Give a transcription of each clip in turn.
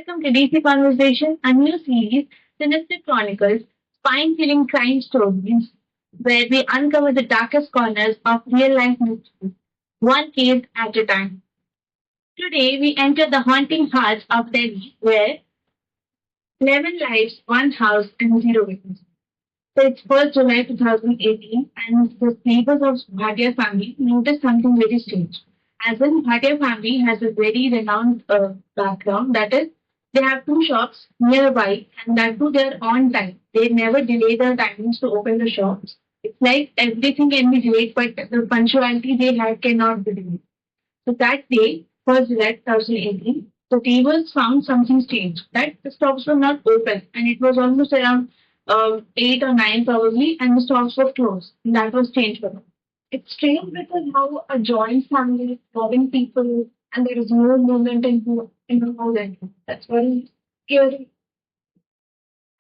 Welcome to DC Conversation, a new series, Sinister Chronicles, spine-killing crime stories, where we uncover the darkest corners of real-life mysteries, one case at a time. Today, we enter the haunting hearts of Delhi, where 11 lives, one house, and zero witnesses. So it's 1st July 2018, and the neighbors of Bhatia family noticed something very strange. As in, Bhatia family has a very renowned background. That is, they have two shops nearby, and that too they're on time. They never delay their timings to open the shops. It's like everything can be delayed, but the punctuality they have cannot be delayed. So that day, 1st July 2018, the neighbors found something strange. That the shops were not open, and it was almost around 8 or 9 probably, and the stores were closed. That was strange for them. It's strange because how a joint family, loving people, and there is no movement in the house anymore. That's very scary.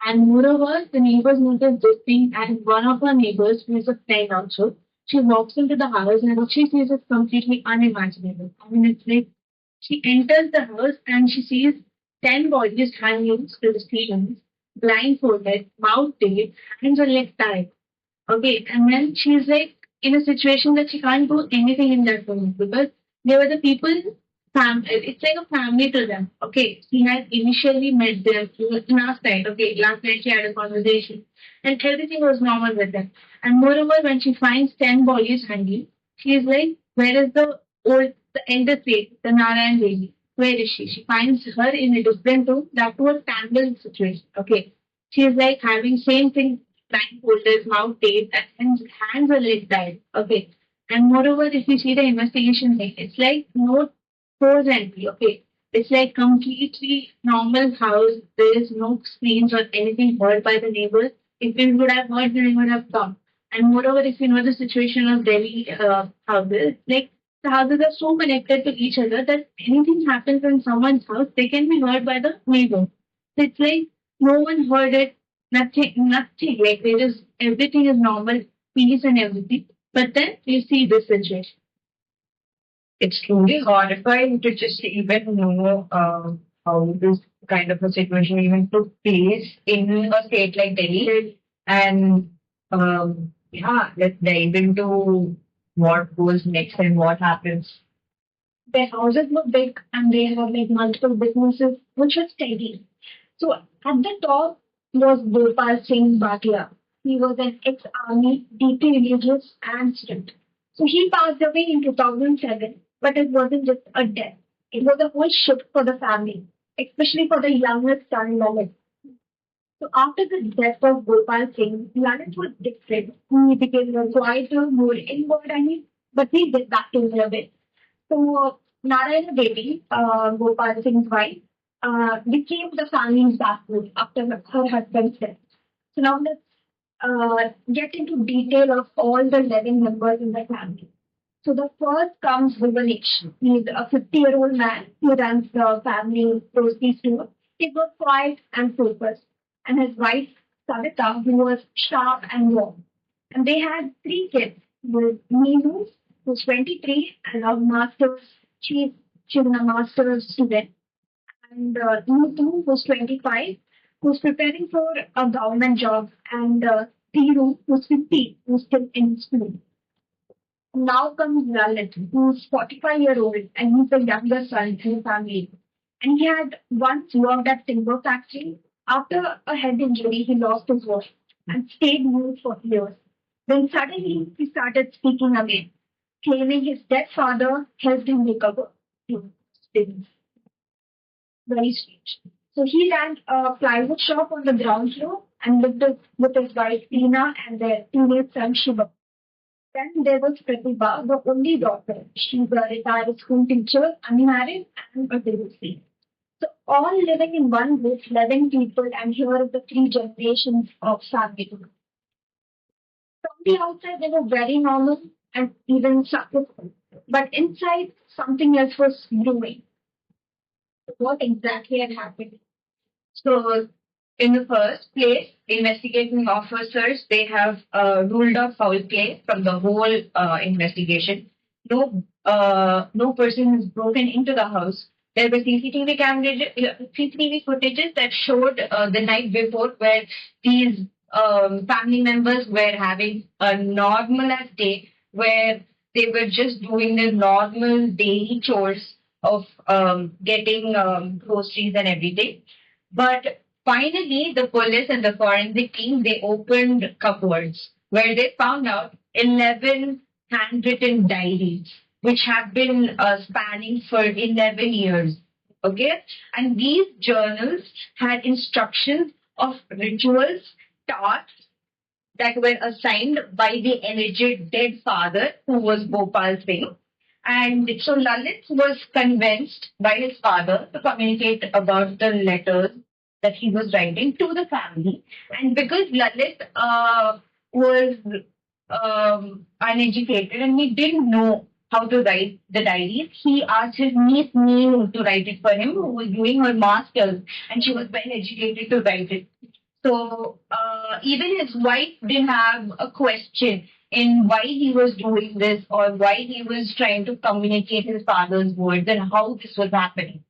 And moreover, the neighbors noticed this thing, and one of her neighbors, who is a friend also, she walks into the house, and what she sees is completely unimaginable. I mean, it's like she enters the house and she sees 10 bodies hanging to the ceilings, blindfolded, mouth taped, hands are like tied. Okay, and then she's like in a situation that she can't do anything in that moment because they were the people. It's like a family to them. Okay, she had initially met them last night. Okay, last night she had a conversation, and everything was normal with them. And moreover, when she finds 10 bodies hanging, she's like, "Where is the elder lady, the Narayan lady? Where is she?" She finds her in a different room. That was a tangled situation. Okay, she's like having same thing blindfolded, mouth taped, and hands are like tied. Okay. And moreover, if you see the investigation thing, it's like no pros entry. Okay. It's like completely normal house. There is no screams or anything heard by the neighbors. If we would have heard, they would have come. And moreover, if you know the situation of Delhi houses, like the houses are so connected to each other that anything happens in someone's house, they can be heard by the neighbor. So it's like no one heard it. Nothing. Like there is everything is normal, peace and everything. But then you see this situation. It's truly horrifying to just even know how this kind of a situation even took place in a state like Delhi. And yeah, let's dive into what goes next and what happens. Their houses were big and they had like multiple businesses, which was steady. So at the top was Gopal Singh Bhatia. He was an ex-army, deeply religious and strict. So he passed away in 2007, but it wasn't just a death. It was a whole shift for the family, especially for the youngest son, Lalit. So after the death of Gopal Singh, Lalit was different. He became a quieter, more inward, I mean, but we get back to him a bit. So Narayana Devi, Gopal Singh's wife, became the family's backbone after her husband's death. So now let's get into detail of all the 11 members in the family. So the first comes Bhuvanesh. He's a 50-year-old man who runs the family grocery store. He was quiet and focused. And his wife, Savita, who was sharp and warm. And they had three kids with Meenu, who's 23, and a master's, she's a master's student. And Nutu, who's 25, who's preparing for a government job. And Thiru, who's 50, who's still in school. Now comes Lalit, who's 45-year-old, and he's the youngest son in the family. And he had once worked at timber factory. After a head injury, he lost his voice and stayed mute for years. Then suddenly he started speaking again, claiming his dead father helped him recover. Very strange. So he ran a plywood shop on the ground floor and lived with his wife Tina and their teenage son Shiva. Then there was Pratibha, the only daughter. She's a retired school teacher, unmarried, and a divorcee. So all living in one roof, 11 people, and here are the three generations of family. From the outside, they were very normal and even successful. But inside, something else was brewing. What exactly had happened? So, in the first place, investigating officers, they have ruled out foul play from the whole investigation. No person has broken into the house. There were CCTV footages that showed the night before where these family members were having a normal as day where they were just doing their normal daily chores of getting groceries and everything. But finally, the police and the forensic team they opened cupboards where they found out 11 handwritten diaries which have been spanning for 11 years. Okay, and these journals had instructions of rituals, tasks that were assigned by the alleged dead father, who was Bhopal Singh. And so Lalit was convinced by his father to communicate about the letters that he was writing to the family. And because Lalit was uneducated and he didn't know how to write the diaries, he asked his niece Neenu to write it for him, who was doing her master's, and she was well educated to write it. So even his wife didn't have a question in why he was doing this or why he was trying to communicate his father's words and how this was happening.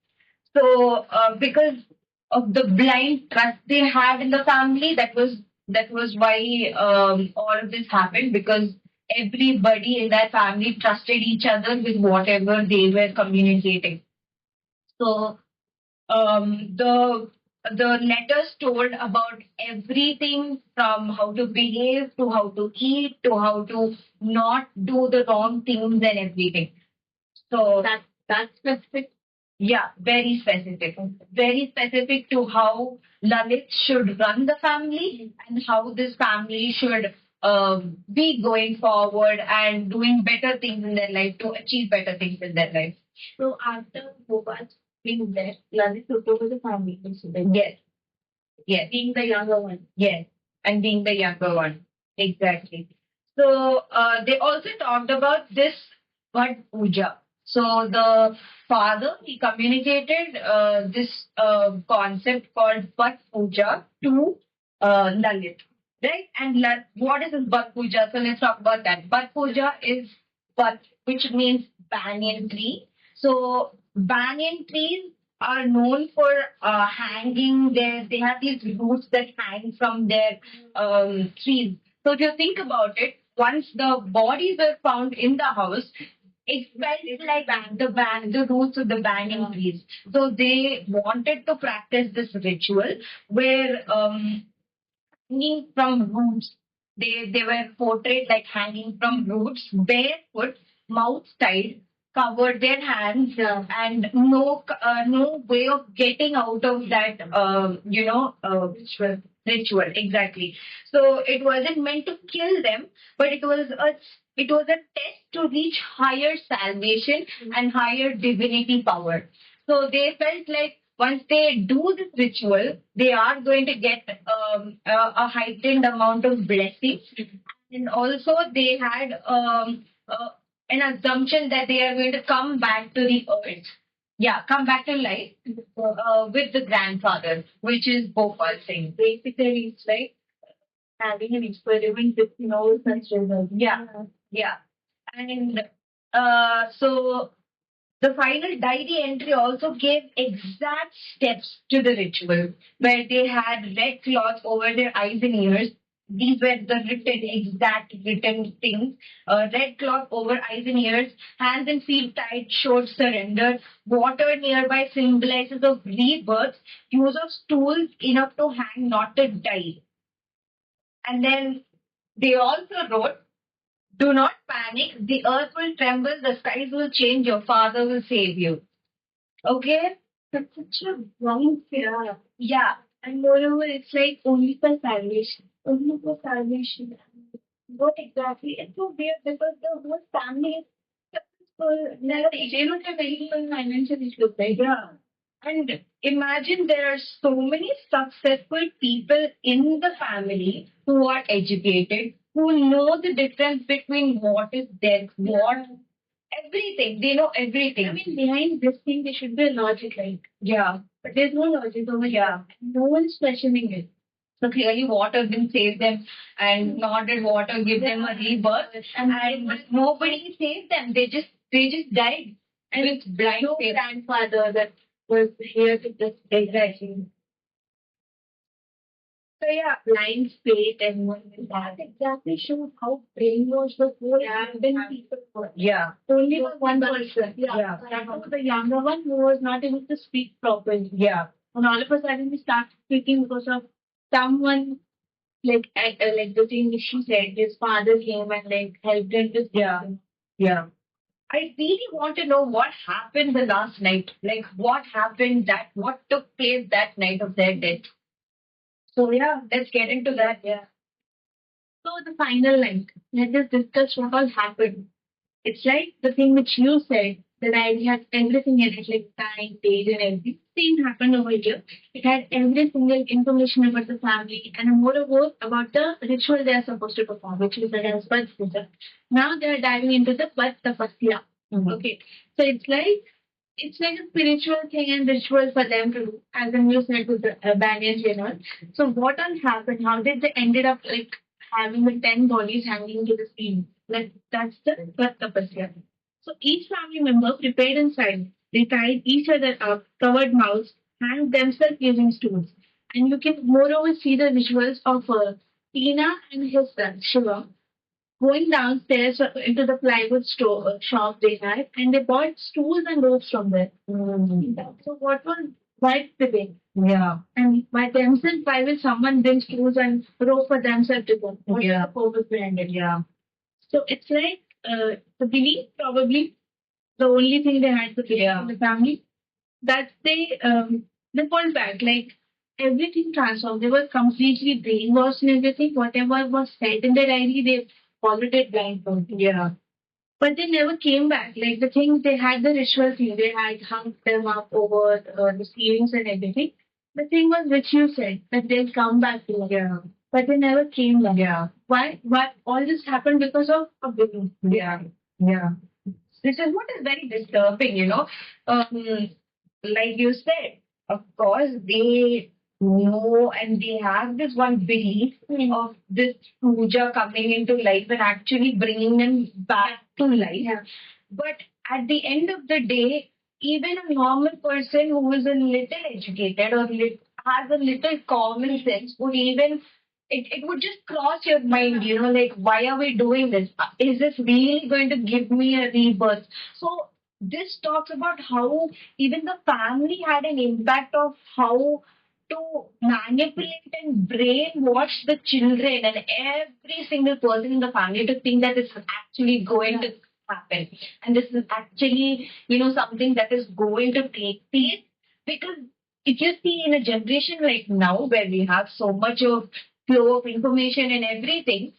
So because of the blind trust they had in the family, that was why all of this happened because everybody in that family trusted each other with whatever they were communicating. So the letters told about everything from how to behave to how to eat to how to not do the wrong things and everything. So that's specific. Yeah, very specific. Very specific to how Lalit should run the family and how this family should be going forward and doing better things in their life to achieve better things in their life. So after Bhopal's being there, Lalit took over the family. Yes, yes. Being the younger one. Yes, and being the younger one. Exactly. So they also talked about this Bhat Puja. So the father he communicated this concept called Bhat Puja to Lalit, right? And what is this Bhat Puja? So let's talk about that. Bhat Puja is Bhat, which means banyan tree. So banyan trees are known for hanging their. They have these roots that hang from their trees. So if you think about it, once the bodies were found in the house, it felt like the roots of the banyan trees. So they wanted to practice this ritual where hanging from roots. They were portrayed like hanging from roots, barefoot, mouth tied, covered their hands, and no way of getting out of that ritual exactly. So it wasn't meant to kill them, but it was a test to reach higher salvation and higher divinity power. So they felt like once they do this ritual, they are going to get a heightened amount of blessings. And also, they had an assumption that they are going to come back to the earth. Yeah, come back to life with the grandfather, which is Bhopal Singh. Basically, it's like having an experiment with no such result. Yeah, yeah. And so the final diary entry also gave exact steps to the ritual, where they had red cloth over their eyes and ears. These were the exact written things. Red cloth over eyes and ears, hands and feet tied showed surrender. Water nearby symbolizes of rebirth. Use of stools enough to hang, not to die. And then they also wrote, do not panic. The earth will tremble, the skies will change, your father will save you. Okay? That's such a wrong fear. Yeah. And moreover, it's like only for salvation. Only for salvation. What exactly? It's so weird because the whole family is successful. They don't have any financial issues, right? Yeah. And imagine there are so many successful people in the family who are educated, who know the difference between what is death, what everything. They know everything. I mean, behind this thing, there should be a logic, right? Yeah. But there's no logic over here. No one's questioning it. So clearly, water didn't save them, and nor did water give them a rebirth, and nobody saved them. They just died. And with blind no grandfather that was here to just exactly. So yeah, blind fate and that exactly shows how brainwashed the whole Indian people were. Yeah. Only was one person. Yeah. That was the younger one who was not able to speak properly. Yeah. And all of a sudden he started speaking because of someone like the thing she said, his father came and like helped him to yeah. Yeah. I really want to know what happened the last night. Like what happened what took place that night of their death. So yeah, let's get into that. Yeah. So the final line. Let us discuss what all happened. It's like the thing which you said, the diary has everything in it, like time, date, and everything. Same happened over here. It had every single information about the family and moreover about the ritual they are supposed to perform, which is the as birth puja. Now they are diving into the birth tapasya. Okay. So it's like a spiritual thing and ritual for them to do, as in you said with the banyans and all. So what all happened? How did they ended up like having the 10 bodies hanging to the ceiling? Like that's the Vat Tapasya. So each family member prepared inside. They tied each other up, covered mouths, hanged themselves using stools. And you can moreover see the visuals of Tina and his son Shiva going downstairs into the plywood store shop they had, and they bought stools and ropes from there. So what was quite the yeah. And by themselves, why will someone bring stools and rope for themselves to go? What's yeah. the purpose behind it? Yeah. So it's like the belief probably the only thing they had to believe yeah. in the family that they pulled back like everything transformed. They were completely brainwashed and everything. Whatever was said in the diary, they followed it blindfolded. Yeah. But they never came back. Like the thing, they had the ritual thing. They had hung them up over the ceilings and everything. The thing was which you said that they'll come back to it. Yeah. But they never came back. Yeah. Why? Why? All this happened because of a belief. Yeah. Yeah. This is what is very disturbing, like you said, of course, they know and they have this one belief of this puja coming into life and actually bringing them back to life. Yeah. But at the end of the day, even a normal person who is a little educated or has a little common sense would even it would just cross your mind, like why are we doing this? Is this really going to give me a rebirth? So this talks about how even the family had an impact of how to manipulate and brainwash the children and every single person in the family to think that this is actually going to happen. And this is actually, something that is going to take place. Because if you see in a generation like now where we have so much of flow of information and everything,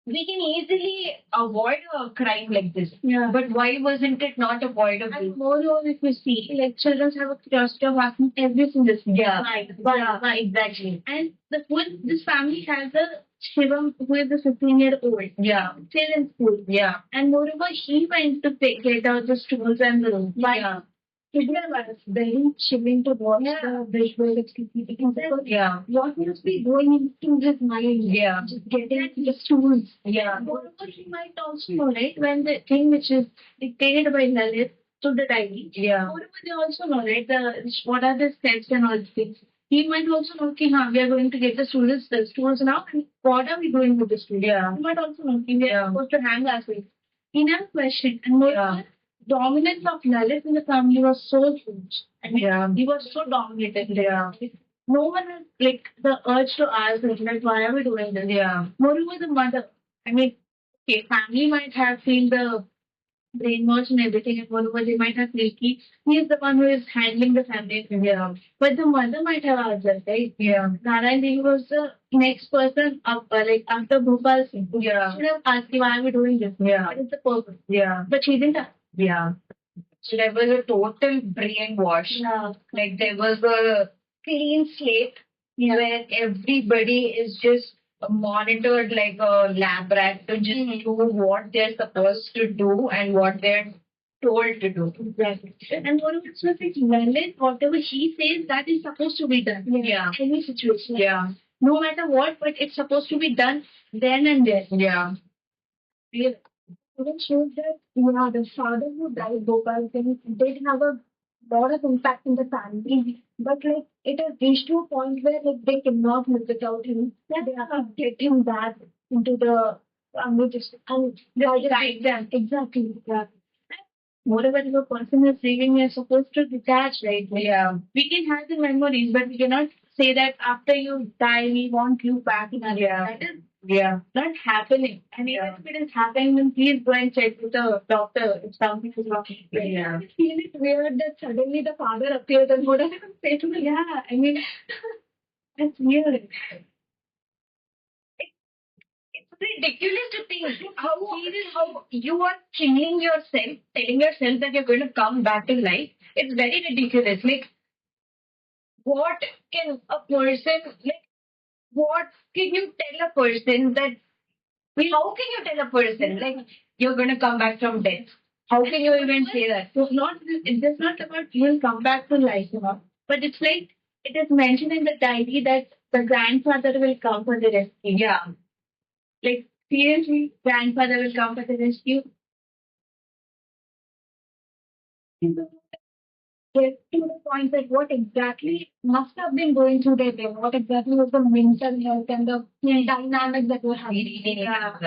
we can easily avoid a crime like this. Yeah. But why wasn't it not avoidable? And moreover, if you see, like children have a curiosity of asking every single thing. Yeah. Why, exactly. And this family has a Shivam who is a 15-year-old. Yeah. Still in school. Yeah. And moreover, he went to get out the stools and the room. Yeah. It was very chilling to watch the visual experience. Yeah. What must be going into his mind? Yeah. Just getting the stools. Yeah. Moreover, he might also know, right, when the thing which is dictated by Lalit to the diary. Yeah. Moreover, they also know, right, what are the steps and all these things. He might also know, okay, we are going to get the stools now, and what are we doing with the stools? Yeah. He might also know, okay, we are supposed to hang last week. He never questioned. And moreover, dominance of Lalit in the family was so huge. I mean, he was so dominated. Yeah. No one has like the urge to ask him, like, why are we doing this? Yeah. Moreover, the mother, I mean, okay, family might have feel the brainwash and everything, and moreover, they might have feel he is the one who is handling the family. Yeah. But the mother might have asked that, right? Yeah. Narayan Devi was the next person up, like after Bhopal Singh. Yeah. She should have asked him, why are we doing this? Yeah. What is the purpose? Yeah. But she didn't ask. Yeah. So there was a total brainwash. Yeah. Like there was a clean slate where everybody is just monitored like a lab rat to just do what they're supposed to do and what they're told to do. Exactly. And what it's like Lalit, whatever he says, that is supposed to be done. Yeah. In any situation. Yeah. No matter what, but it's supposed to be done then and there. Yeah. Yeah. It shows that yeah, the father who died, Gopal Singh, did have a lot of impact in the family. But like it has reached to a point where like they cannot live without him. Yeah. They have to get him back into the family just and guide them. Exactly. Yeah. Moreover, if a person is leaving, we are supposed to detach, right? Like, yeah. We can have the memories, but we cannot say that after you die, we want you back in our life. Yeah. That is not happening. And even if it is happening, then please go and check with the doctor if something is wrong. Yeah. I feel it weird that suddenly the father appears and what does he say to me? Yeah, I mean, that's weird. It's ridiculous to think how you are killing yourself, telling yourself that you're going to come back to life. It's very ridiculous. Like, what can a person like? What can you tell a person that? How can you tell a person like you're going to come back from death? How can you even say that? So not it's just not about you'll come back to life, but it's like it is mentioned in the diary that the grandfather will come for the rescue. Yeah. Like seriously, grandfather will come for the rescue. Get to the point that what exactly must have been going through their brain, what exactly was the mental health and the dynamic that were happening. Yeah.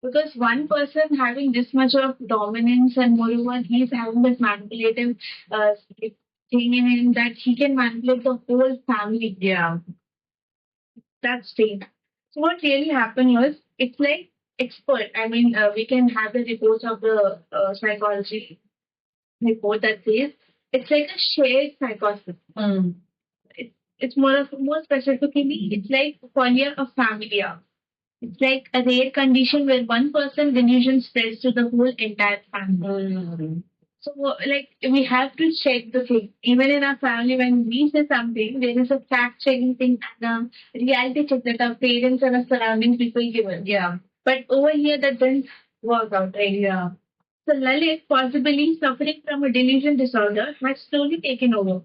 Because one person having this much of dominance and moreover he's having this manipulative thing in him that he can manipulate the whole family. Yeah. That's strange. So what really happened was it's like expert. I mean, we can have the reports of the psychology report that says it's like a shared psychosis. Mm. It's more specifically, it's like folia of familia. It's like a rare condition where one person delusion spreads to the whole entire family. Mm. So, like, we have to check the thing. Even in our family, when we say something, there is a fact checking thing and a reality check that our parents and our surrounding people give us. Yeah. But over here, that doesn't work out, right? Yeah. So, Lalit, possibly suffering from a delusion disorder, has slowly taken over.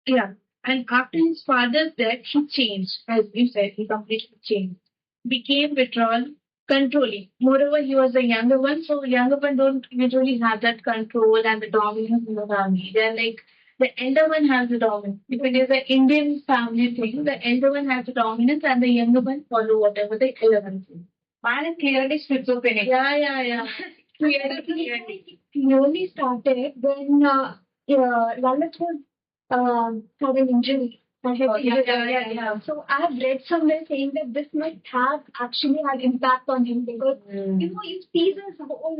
Yeah. And after his father's death, he changed. As you said, he completely changed. Became withdrawn, controlling. Moreover, he was the younger one, so younger one don't usually have that control and the dominance in the family. They're like the elder one has the dominance. If it is an Indian family thing, the elder one has the dominance and the younger one follow whatever the elder one says. Man is clearly schizophrenic. Yeah. He only started when Lalit was had an injury. So I have read somewhere saying that this might have actually had impact on him because you see this whole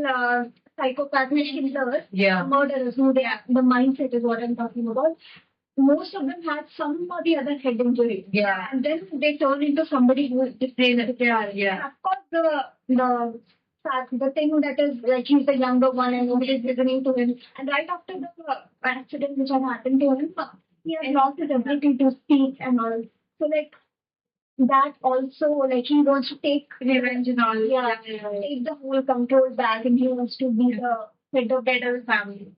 psychopathic killers, murderers, the mindset is what I'm talking about. Most of them had some or the other head injury. Yeah. And then they turn into somebody who is disabled. Yeah. Of course, the thing that is like he's the younger one and nobody is listening to him. And right after the accident which had happened to him, he has lost his ability to speak and all. So like that also like he wants to take revenge and all. Yeah. Take the whole control back and he wants to be the head of the family.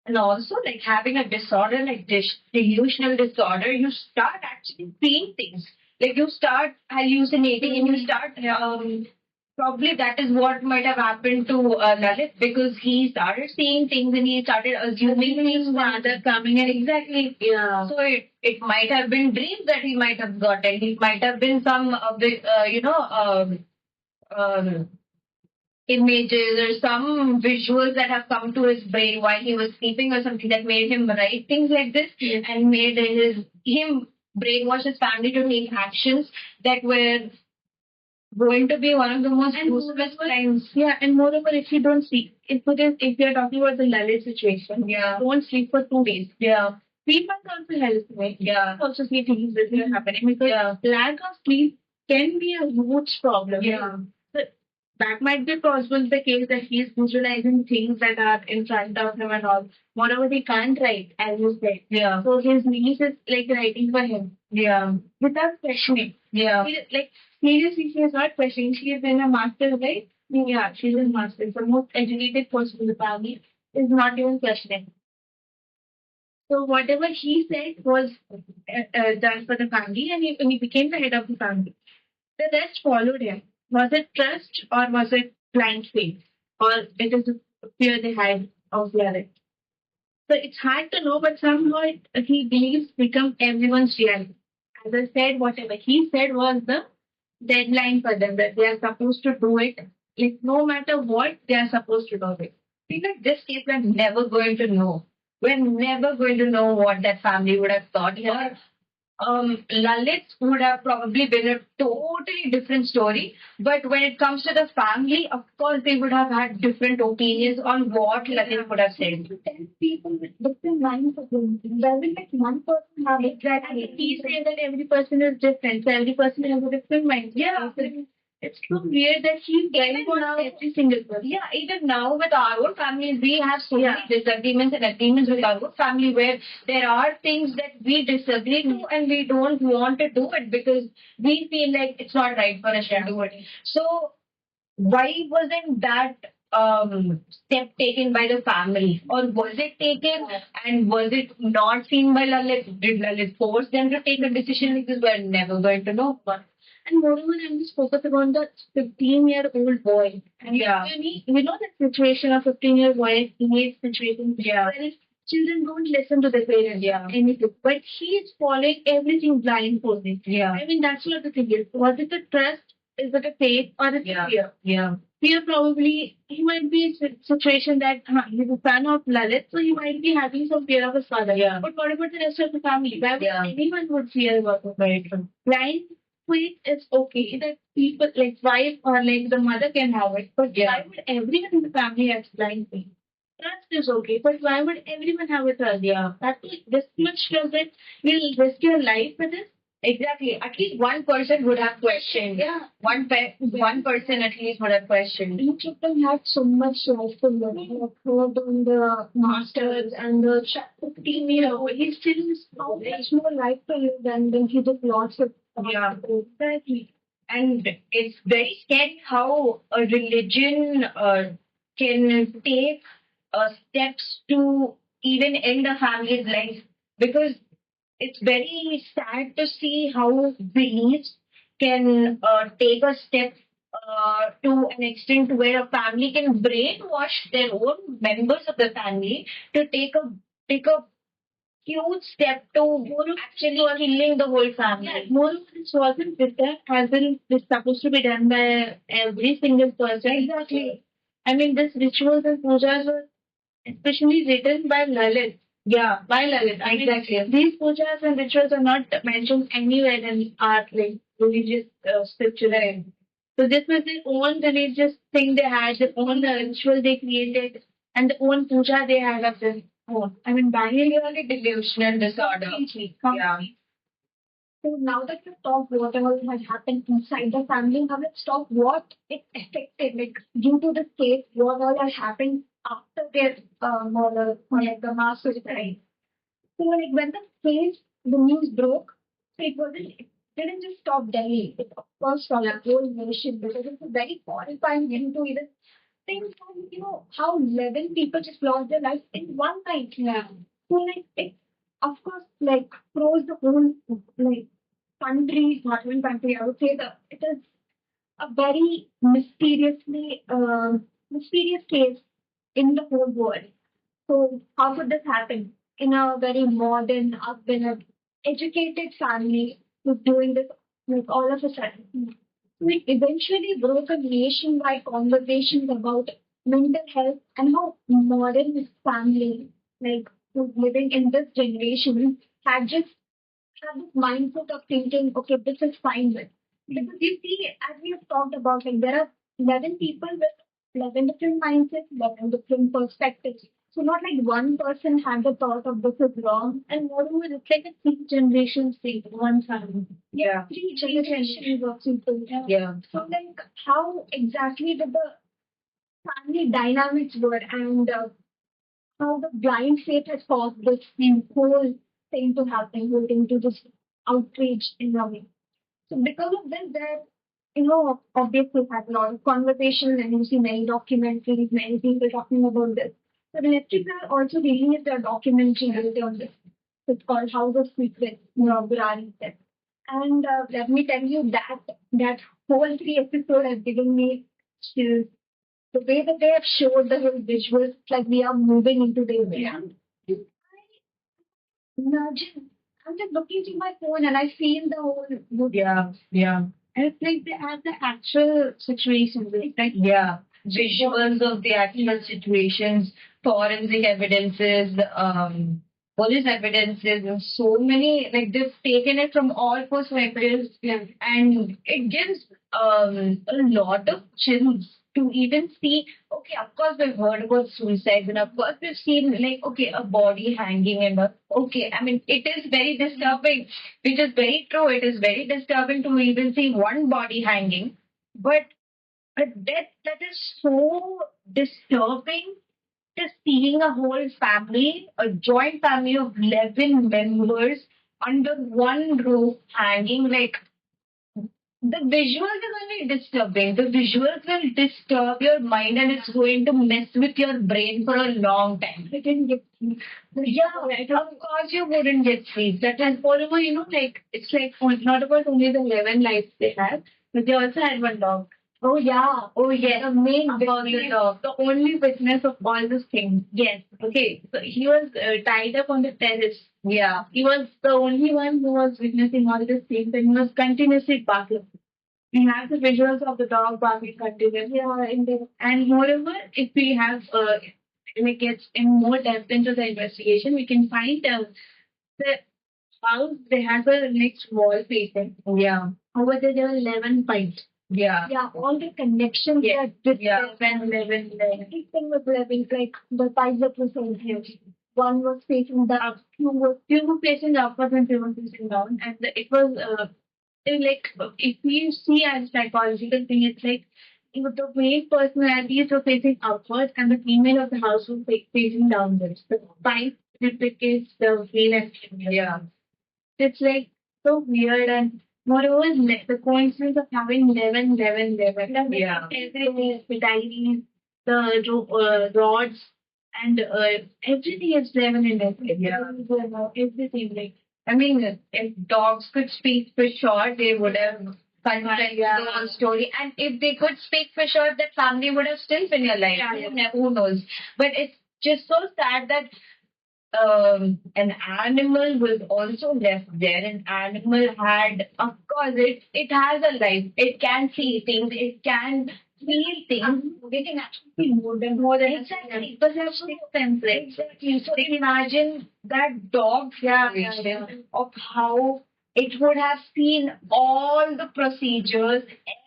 And also, like having a disorder like this, delusional disorder, you start actually seeing things. Like you start hallucinating and you start. Probably that is what might have happened to Lalit because he started seeing things and he started assuming his father coming and exactly. Yeah. So it might have been dreams that he might have gotten. It might have been some um, images or some visuals that have come to his brain while he was sleeping or something that made him write things like this. Yes. And made him brainwash his family to take actions that were going to be one of the most ruthless crimes. Yeah, and moreover, if you don't sleep, if you're talking about the Lalit situation, yeah, don't sleep for 2 days. Yeah. People also hallucinate. Yeah. Also see things that are happening because lack of sleep can be a huge problem. Yeah. So that might be possible the case that he's visualizing things that are in front of him and all. Moreover, he can't write, as you said. Yeah. So his niece is like writing for him. Yeah. Without questioning. Yeah. Like seriously, she is not questioning. She is in a master's, right? Yeah, she's in master's. The most educated person in the family is not even questioning. So whatever he said was done for the family, and he became the head of the family. The rest followed him. Was it trust or was it blind faith? or it is a fear they had of Lalit. So it's hard to know, but somehow he believes become everyone's reality. As I said, whatever he said was the deadline for them that they are supposed to do it. Like no matter what, they are supposed to do it. Feel like this case we're never going to know. We're never going to know what that family would have thought. Yeah. Lalit would have probably been a totally different story. But when it comes to the family, of course, they would have had different opinions on what Lalit would have said. 10 people with different minds of doing things. There will like one person have Exactly. He said that every person is different, so every person has a different mind. Yeah. It's so weird that he's getting on every single person. Yeah, even now with our own families, we have so many disagreements and agreements with our own family where there are things that we disagree to and we don't want to do it because we feel like it's not right for us to do it. So why wasn't that step taken by the family? Or was it taken and was it not seen by Lalit? Did Lalit force them to take a decision like this? We're never going to know. And moreover, I'm just focusing on the 15-year-old boy. And we know the situation of 15-year-old boy, teenage situation, where his children don't listen to their parents, anything. But he is following everything blindfolded. I mean, that's what the thing is. Was it a trust? Is it a faith? Or is it fear? Fear probably, he might be in a situation that he's a fan of Lalit, so he might be having some fear of his father. But what about the rest of the family? Why would anyone would fear about it? Very true. Blind faith is okay that people like wife or like the mother can have it, but why would everyone in the family have blind faith? Trust is okay, but why would everyone have a trust? That this much trust that you'll risk your life with this? Exactly. At least one person would have questioned. One person at least would have questioned. Each of them had so much life to live. He had served on the masters and the 15-year-old. He still has so much more life to live and then he just lost it. Exactly. And it's very scary how a religion can take steps to even end a family's life because it's very sad to see how beliefs can take a step to an extent where a family can brainwash their own members of the family to take a huge step to actually killing the whole family. Moreover, this wasn't written as in it's supposed to be done by every single person. Exactly. I mean, these rituals and pujas were especially written by Lalit. By Lalit. Exactly. These pujas and rituals are not mentioned anywhere in art, like religious scripture. So this was their own religious thing they had, their own ritual they created, and the own puja they had of their own. I mean, Really delusional disorder. completely. So now that we've talked what all had happened inside the family, now let's talk what it affected, like due to the case, what all had happened after their murder or like the mass suicide. So like when the case, the news broke, so it didn't just stop Delhi. It of course stopped the whole nation because it's a very horrifying thing to even think of, how 11 people just lost their lives in one night. So like it of course like froze the whole like country, not even country, I would say that it is a very mysterious case in the whole world. So how could this happen in a very modern, upbringing, educated family who's doing this like all of a sudden? So it eventually broke a nationwide conversations about mental health and how modern this family, like who's living in this generation, had just have this mindset of thinking, okay, this is fine with. Because you see, as we have talked about, like there are 11 people with 11 different mindsets, 11 different perspectives. So not like one person had the thought of this is wrong. And moreover, it's like a three generations thing, one family. Three generations of people. So like how exactly did the family dynamics were and how the blind faith has caused this whole thing to happen, whole thing to just outrage in a way. So because of this, there, obviously had a lot of conversations and you see many documentaries, many people talking about this. So Netflix has also released a documentary based on this. It's called House of Secrets, Burari Killings. And let me tell you that whole 3 episode has given me chills. The way that they have showed the whole visuals, it's like we are moving into their world. Imagine, I'm just looking through my phone and I feel the whole movie. Yeah, yeah, And it's like they have the actual situations. It's like yeah. Visuals of the actual situations, forensic evidences, police evidences, and so many. Like they've taken it from all perspectives, and it gives a lot of chills to even see. Okay, of course we've heard about suicides, and of course we've seen like okay a body hanging and okay. I mean it is very disturbing, which is very true. It is very disturbing to even see one body hanging, but a death that is so disturbing, just seeing a whole family, a joint family of 11 members under one roof hanging, like the visuals is only disturbing. The visuals will disturb your mind and it's going to mess with your brain for a long time. I didn't get sleep. Yeah, of course you wouldn't get sleep. That is, moreover, like it's like not about only the 11 lives they had, but they also had one dog. Oh yeah. oh yes, The main about the witness. dog. The only witness of all these things. Yes. Okay. So he was tied up on the terrace. Yeah, He was the only one who was witnessing all these things, and he was continuously barking. We have the visuals of the dog barking continuously. Yeah, indeed. And moreover, if we have like gets in more depth into the investigation, we can find the house they had the next wall facing. yeah, Over there were 11 pipes. yeah, Yeah, all the connections Yes. that with yeah. 11. everything was living, like the pipes that were saying here. One was facing the up, two was Few were facing upwards and few were facing down, and it was like if we see as psychological thing, it's like the male personalities were facing upwards and the female of the house was facing downwards. The pipe replicates the male and female. Yeah. It's like so weird, and moreover, the coincidence of having 11, 11, 11. Yeah. Everything, the diaries, the rods, and everything is 11 and 11. Yeah. Everything, like, I mean, if dogs could speak for sure, they would have confessed Yeah. the whole story. And if they could speak for sure, that family would have still been alive. Yeah. Who knows? But it's just so sad that an animal was also left there. An animal had, of course, it has a life. It can see things. It can feel things. they can actually feel more than Exactly. But that's so template. Exactly. So imagine that dog situation of how it would have seen all the procedures,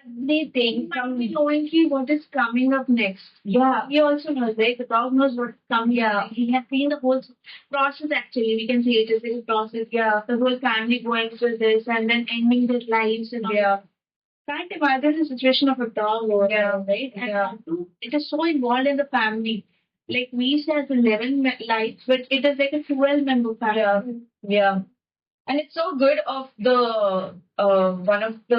everything from from knowing what is coming up next. yeah. He also knows, right? The dog knows what's coming. Yeah. He has seen the whole process actually. We can see it is in process. Yeah. The whole family going through this and then ending their lives and all. Yeah. Can't imagine the situation of a dog over Yeah. there, right? And Yeah. it is so involved in the family. Like we say as 11 lives, but it is like a 12-member family. Yeah. Yeah. And it's so good of the one of the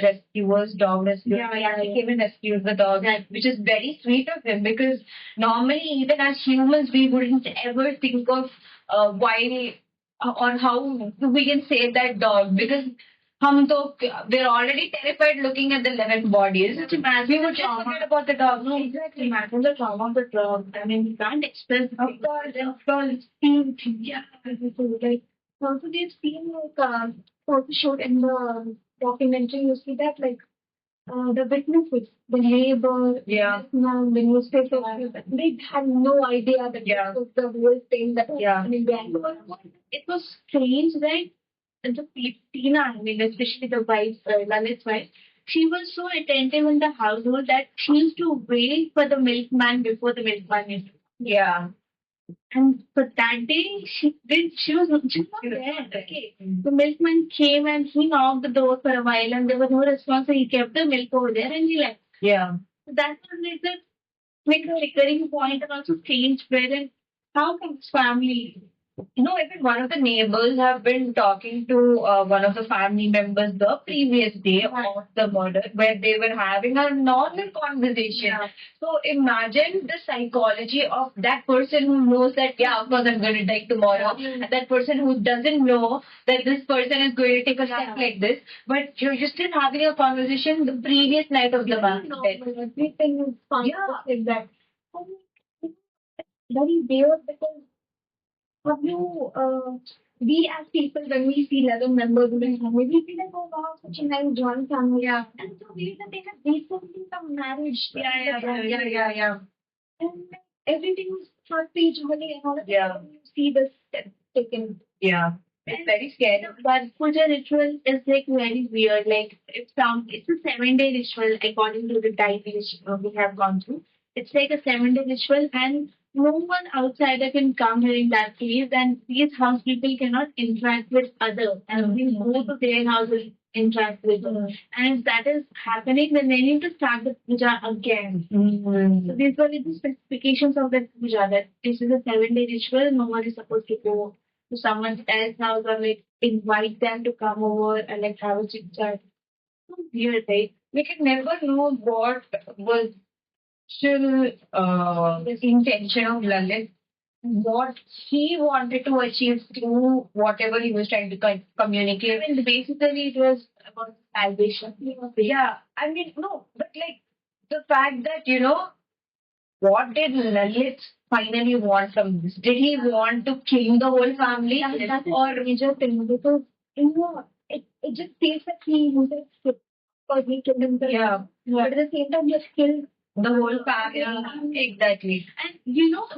rescuers, dog rescuers. Yeah. He came and rescued the dog, Right. which is very sweet of him because normally, even as humans, we wouldn't ever think of why or how we can save that dog because we're already terrified looking at the 11 bodies. Just imagine We would just forget about the dog. No, exactly. Imagine the trauma of the dog. I mean, we can't express. Of course. It's been, yeah. like also they've seen like also showed in the documentary you see that like the witnesses, the neighbor, Yeah. the newspaper, they had no idea that Yeah. this was the whole thing that was Yeah. happening there. It was strange, right? And the Tina, I mean, especially the wife, Lalit's wife, she was so attentive in the household that she used to wait for the milkman before the milkman used to. Yeah. And for that day, she was not there. Okay. The milkman came and he knocked the door for a while and there was no response, so he kept the milk over there and he left. Yeah. So that was like a recurring point and also strange wherein how can this family Even one of the neighbors have been talking to one of the family members the previous day of the murder, where they were having a normal conversation. Yeah. So imagine the psychology of that person who knows that, yeah, of course I'm going to die tomorrow, and that person who doesn't know that this person is going to take a step like this, but you're still having a conversation the previous night of the man's death. Everything is fine. Yeah. Like that. And it's very weird because have you, we as people, when we see 11 members in a family, we feel like, oh wow, such a nice joint family. Yeah. And so we that they have recently some marriage. Yeah. And like, everything is happy, jolly, and all of a Yeah. sudden you see this step taken. Yeah. It's very scary. But puja ritual is like very weird. Like it's a 7 day ritual according to the diaries we have gone through. It's like a 7 day ritual, and no one outsider can come during that phase. And these house people cannot interact with others, and we go to their house and interact with them. And if that is happening, then they need to start the puja again. So these were the specifications of the puja, that this is a 7 day ritual. No one is supposed to go to someone else's house or like invite them to come over and like have a chit chat. So weird, right? We can never know what was still intention of Lalit, what he wanted to achieve through whatever he was trying to communicate. I mean, basically it was about salvation. Yeah, I mean, no, but like the fact that, what did Lalit finally want from this? Did he want to kill the whole family? That is or major thing because it just feels like he uses it for he killed himself. Yeah. But at the same time, he has killed The whole family. Exactly. And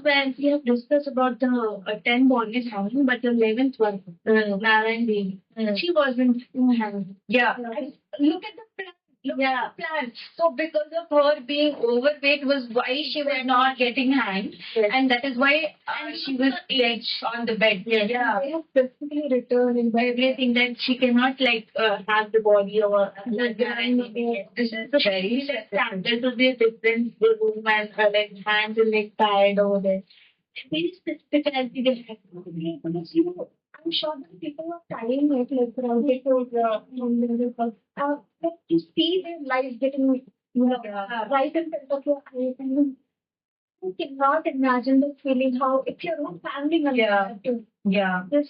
when we have discussed about the 10 bodies hanging, but the 11th one, Narayan Devi, she wasn't hanging. Yeah. And Look at the plan. Look at the plan. So because of her being overweight was why she was not getting hanged. Yes. And that is why she was dead on the bed. Yeah. they have specifically returned in Everything that she cannot like have the body or This is so very like standard to be different room and like hands and like tied over there. Very specific as they have. because I'm sure that people are trying it like around it like to see their lives getting right in front of your eyes and you cannot imagine the feeling how if your own family member Yeah. have to Yeah. just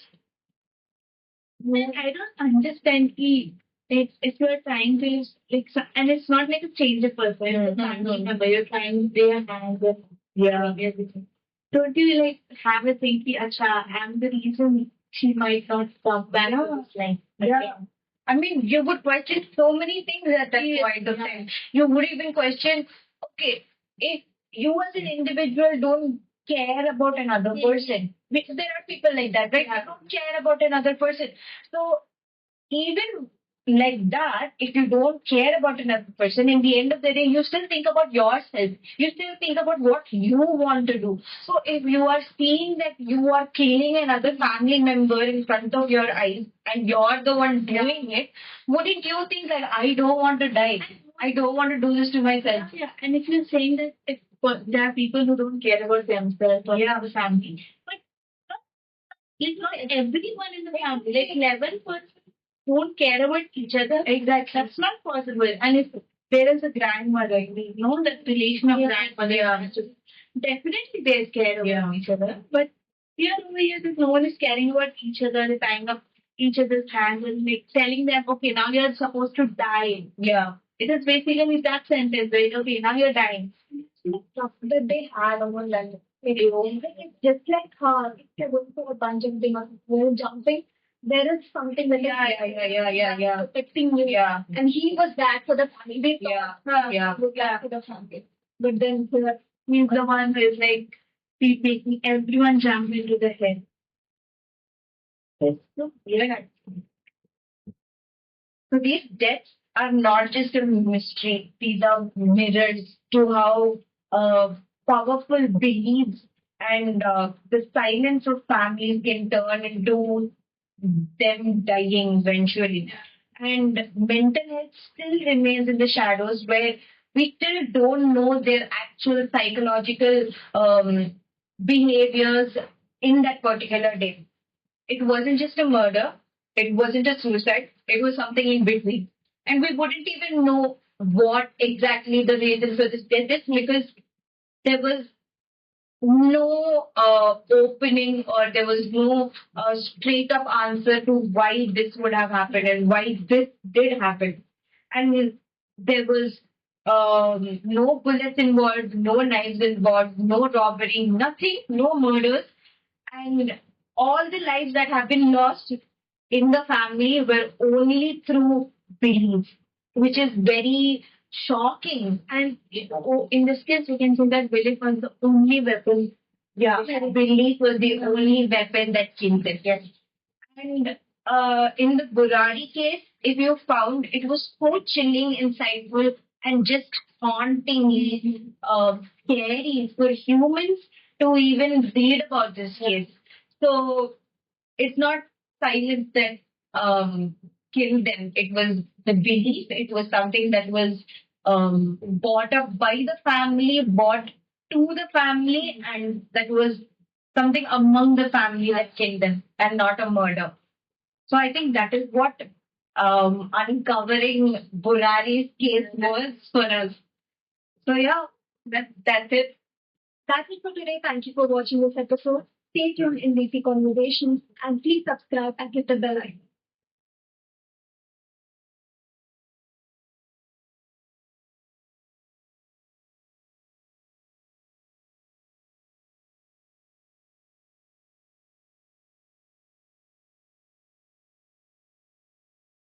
And I don't understand if you're trying to like and it's not like a change of person, it's a family member, you're trying their hands and everything. Don't you like have a think ki, acha, I'm the reason she might not come back to this life. Yeah. I mean, you would question so many things at that point of time. You would even question, okay, if you as an individual don't care about another person, which there are people like that, right? They don't care about another person. So even like that, if you don't care about another person, in the end of the day, you still think about yourself. You still think about what you want to do. So if you are seeing that you are killing another family member in front of your eyes and you're the one doing it, wouldn't you think that I don't want to die? I don't want to do this to myself. Yeah, and if you're saying that if there are people who don't care about themselves or the family, but it's not everyone in the family. Like 11% don't care about each other. Exactly. That's not possible. And if there is a grandmother, we know that relation of grandmother. Definitely they care about each other. But here over here, that no one is caring about each other, the tying up each other's hands and like telling them, okay, now you're supposed to die. Yeah. It is basically that sentence, right? Okay, now you're dying. that they had over London. It's just like if you're going for a bungee thing or jumping, there is something that is protecting you. Yeah. And he was that for the family. They Yeah. thought Yeah. was that for the family. But then He's the one who is like making everyone jump into the head. So, yeah. So these deaths are not just a mystery. These are mirrors to how powerful beliefs and the silence of families can turn into them dying eventually. And mental health still remains in the shadows where we still don't know their actual psychological behaviors in that particular day. It wasn't just a murder, it wasn't a suicide, it was something in between. And we wouldn't even know what exactly the reason for this death is because there was no opening or there was no straight up answer to why this would have happened and why this did happen. And there was no bullets involved, no knives involved, no robbery, nothing, no murders. And all the lives that have been lost in the family were only through belief, which is very shocking. And in this case, we can say that belief was the only weapon. Yeah, belief was the only weapon that killed them. Yes. And in the Burari case, if you found it was so chilling, insightful, and just hauntingly scary for humans to even read about this case. So it's not silence that killed them. It was the belief. It was something that was bought up by the family, bought to the family, and that was something among the family that killed them, and not a murder. So I think that is what uncovering Burari's case was for us. So yeah, that's it. That's it for today. Thank you for watching this episode. Stay tuned in DC Conversations and please subscribe and hit the bell icon.